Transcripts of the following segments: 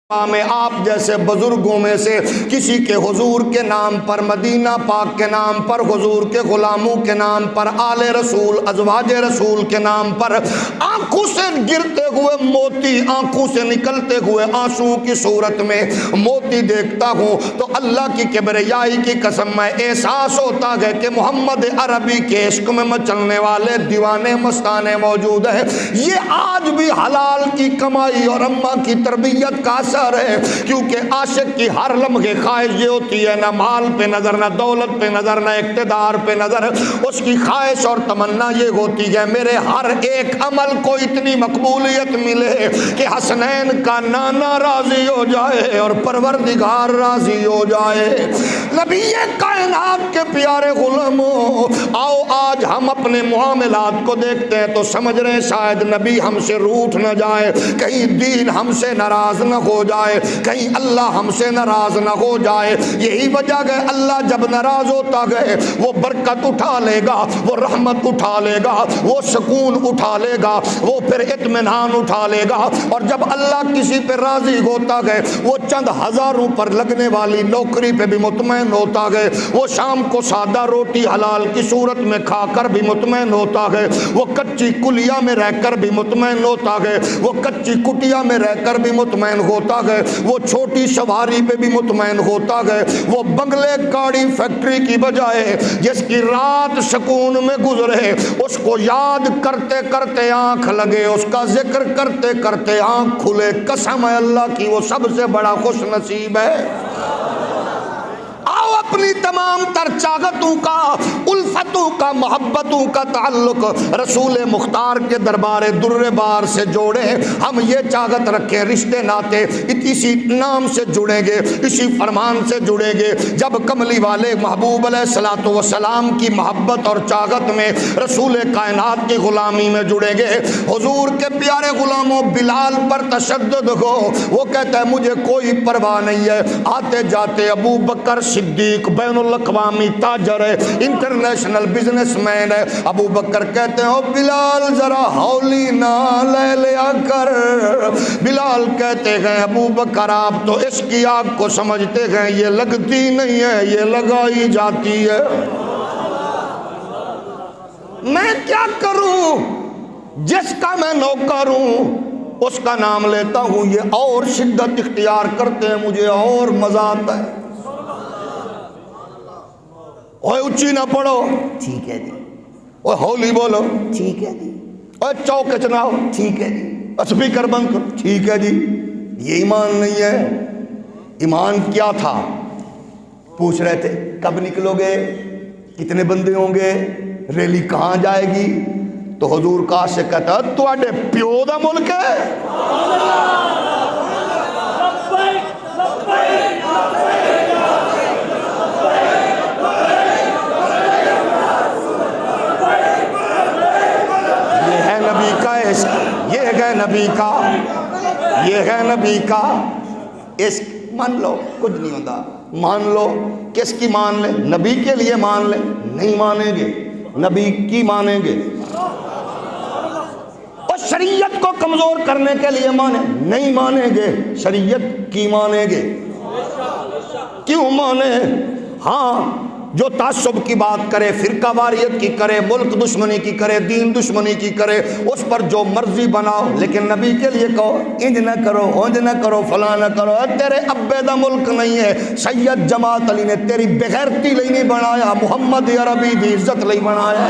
میں آپ جیسے بزرگوں میں سے کسی کے حضور کے نام پر، مدینہ پاک کے نام پر، حضور کے غلاموں کے نام پر، آل رسول ازواج رسول کے نام پر آنکھوں سے گرتے ہوئے موتی، آنکھوں سے نکلتے ہوئے آنسو کی صورت میں موتی دیکھتا ہوں تو اللہ کی کبریائی کی قسم میں احساس ہوتا ہے کہ محمد عربی کے عشق میں مچلنے والے دیوانے مستانے موجود ہیں۔ یہ آج بھی حلال کی کمائی اور اماں کی تربیت کا ہے، کیونکہ عاشق کی ہر لمحے خواہش یہ ہوتی ہے، نہ مال پہ نظر، نہ دولت پہ نظر، نہ اقتدار پہ نظر، اس کی خواہش اور تمنا یہ ہوتی ہے میرے ہر ایک عمل کو اتنی مقبولیت ملے کہ حسنین کا نانا راضی ہو جائے اور پروردگار راضی ہو جائے۔ نبی کائنات کے پیارے غلاموں، آؤ آج ہم اپنے معاملات کو دیکھتے ہیں تو سمجھ رہے ہیں شاید نبی ہم سے روٹھ نہ جائے، کہیں دین ہم سے ناراض نہ ہو جائے، کہیں اللہ ہم سے ناراض نہ ہو جائے۔ یہی وجہ ہے اللہ جب ناراض ہوتا گئے وہ برکت اٹھا لے گا، وہ رحمت اٹھا لے گا، وہ سکون اٹھا لے گا، وہ پھر اطمینان اٹھا لے گا۔ اور جب اللہ کسی پہ راضی ہوتا گئے وہ چند ہزاروں پر لگنے والی نوکری پہ بھی مطمئن ہوتا گئے، وہ شام کو سادہ روٹی حلال کی صورت میں کھا کر بھی مطمئن ہوتا گئے، وہ کچی کلیا میں رہ کر بھی مطمئن ہوتا گئے، وہ کچی کٹیا میں رہ کر بھی مطمئن ہوتا گئے، وہ چھوٹی سواری پہ بھی مطمئن ہوتا گئے، وہ بنگلے گاڑی فیکٹری کی بجائے جس کی رات سکون میں گزرے اس کو یاد کرتے کرتے آنکھ لگے، اس کا ذکر کرتے کرتے آنکھ کھلے، قسم ہے اللہ کی وہ سب سے بڑا خوش نصیب ہے۔ آؤ اپنی تمام تر چاہتوں کا، الفتوں کا، محبتوں کا تعلق رسول مختار کے دربار در بار سے جوڑیں۔ ہم یہ چاہت رکھیں رشتے ناتے اسی نام سے جڑیں گے، اسی فرمان سے جڑیں گے جب کملی والے محبوب علیہ الصلوۃ والسلام کی محبت اور چاہت میں رسول کائنات کی غلامی میں جڑیں گے۔ حضور کے پیارے غلاموں، بلال پر تشدد ہو، وہ کہتا ہے مجھے کوئی پرواہ نہیں ہے، آتے جاتے ابو بکر صدیق بین الاقوامی تاجر ہے، انٹرنیشنل بزنس مین ہے، ابو بکر کہتے ہیں او بلال ذرا ہولی نہ لے لیا کر۔ بلال کہتے ہیں ابو بکر آپ تو اس کی آگ کو سمجھتے ہیں یہ لگتی نہیں ہے، یہ لگائی جاتی ہے۔ میں کیا کروں، جس کا میں نوکر ہوں اس کا نام لیتا ہوں یہ اور شدت اختیار کرتے ہیں، مجھے اور مزہ آتا ہے۔ اوے اچھی نہ پڑھو، ٹھیک ہے جی۔ اوے ہولی بولو، ٹھیک ہے جی۔ اوے چوک چناؤ، ٹھیک ہے جی۔ اسپیکر بند کرو، ٹھیک ہے جی۔ یہ ایمان نہیں ہے۔ ایمان کیا تھا؟ پوچھ رہے تھے کب نکلو گے، کتنے بندے ہوں گے، ریلی کہاں جائے گی؟ تو حضور کا عاشق کہتا ہے تواڈے پیو دا ملک ہے۔ یہ ہے نبی کا، یہ ہے نبی کا عشق۔ مان لو کچھ نہیں ہوتا، مان لو کس کی مان لیں؟ نبی کے لیے مان لیں، نہیں مانیں گے نبی کی مانیں گے۔ اور شریعت کو کمزور کرنے کے لیے مانیں، نہیں مانیں گے، شریعت کی مانیں گے۔ کیوں مانیں؟ ہاں جو تعصب کی بات کرے، فرقہ واریت کی کرے، ملک دشمنی کی کرے، دین دشمنی کی کرے، اس پر جو مرضی بناؤ، لیکن نبی کے لیے کہو انج نہ کرو، اونج نہ کرو، فلاں نہ کرو۔ تیرے ابے دا ملک نہیں ہے، سید جماعت علی نے تیری بغیرتی لئی نہیں بنایا، محمد عربی دی عزت لئی بنایا۔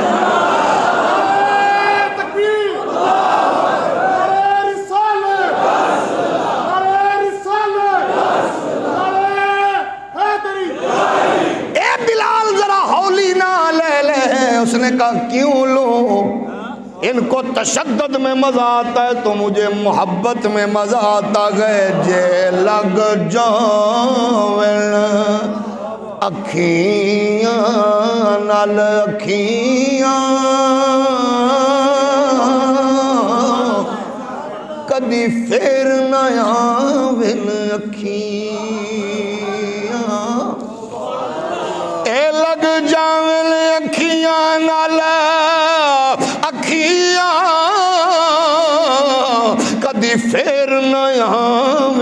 اس نے کہا کیوں لوں، ان کو تشدد میں مزہ آتا ہے تو مجھے محبت میں مزہ آتا ہے۔ جے لگ جاون اکھیاں نال اکھیاں کدی پھر نہ آون اکھیاں، اے لگ جاون اکھیاں نال اکھیاں کدی پھر نہ آون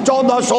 1400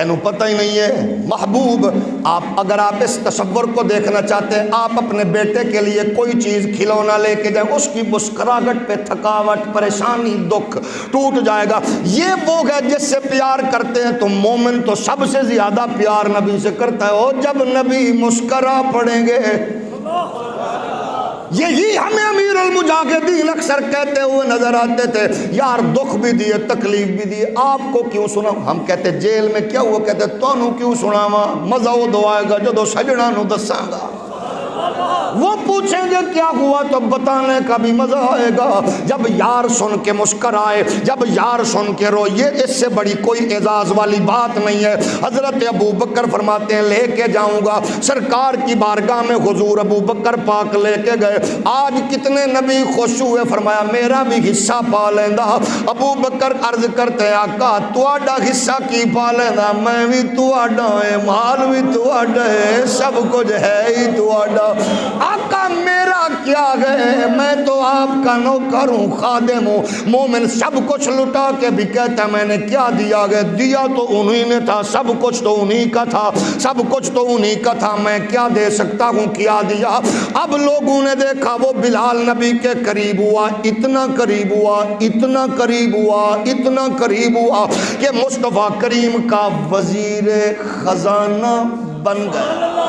تینوں پتہ ہی نہیں ہے محبوب. اگر آپ اس تصور کو دیکھنا چاہتے ہیں, آپ اپنے بیٹے کے لیے کوئی چیز کھلونا لے کے جائیں, اس کی مسکراہٹ پہ تھکاوٹ, پریشانی, دکھ ٹوٹ جائے گا. یہ وہ ہے جس سے پیار کرتے ہیں. تو مومن تو سب سے زیادہ پیار نبی سے کرتا ہے. اور جب نبی مسکرا پڑیں گے, یہی ہمیں امیر المجاہدین اکثر کہتے ہوئے نظر آتے تھے, یار دکھ بھی دیے, تکلیف بھی دیے, آپ کو کیوں سنا. ہم کہتے جیل میں کیا ہوا, کہتے تانوں کیوں سناواں, مزہ وہ دعائے گا جدو سجنا نو دساں گا. وہ پوچھیں گے کیا ہوا تو بتانے کا بھی مزہ آئے گا. جب یار سن کے مسکرائے, جب یار سن کے رو, یہ اس سے بڑی کوئی اعزاز والی بات نہیں ہے. حضرت ابو بکر فرماتے ہیں لے کے جاؤں گا سرکار کی بارگاہ میں. حضور ابو بکر پاک لے کے گئے. آج کتنے نبی خوش ہوئے, فرمایا میرا بھی حصہ پا لیندا. ابو بکر عرض کرتے ہیں آقا تواڈا حصہ کی پا لیندا, میں بھی تواڈا ہے, مال بھی تواڈا ہے, سب کچھ ہے ہی تواڈا. آقا میرا کیا ہے, میں تو آپ کا نوکر ہوں, خادم ہوں. مومن سب کچھ لٹا کے بھی کہتا میں نے کیا دیا گیا, دیا تو انہی نے تھا, سب کچھ تو انہی کا تھا, سب کچھ تو انہی کا تھا, میں کیا دے سکتا ہوں, کیا دیا. اب لوگوں نے دیکھا وہ بلال نبی کے قریب ہوا, اتنا قریب ہوا, اتنا قریب ہوا, اتنا قریب ہوا کہ مصطفیٰ کریم کا وزیر خزانہ بن گیا.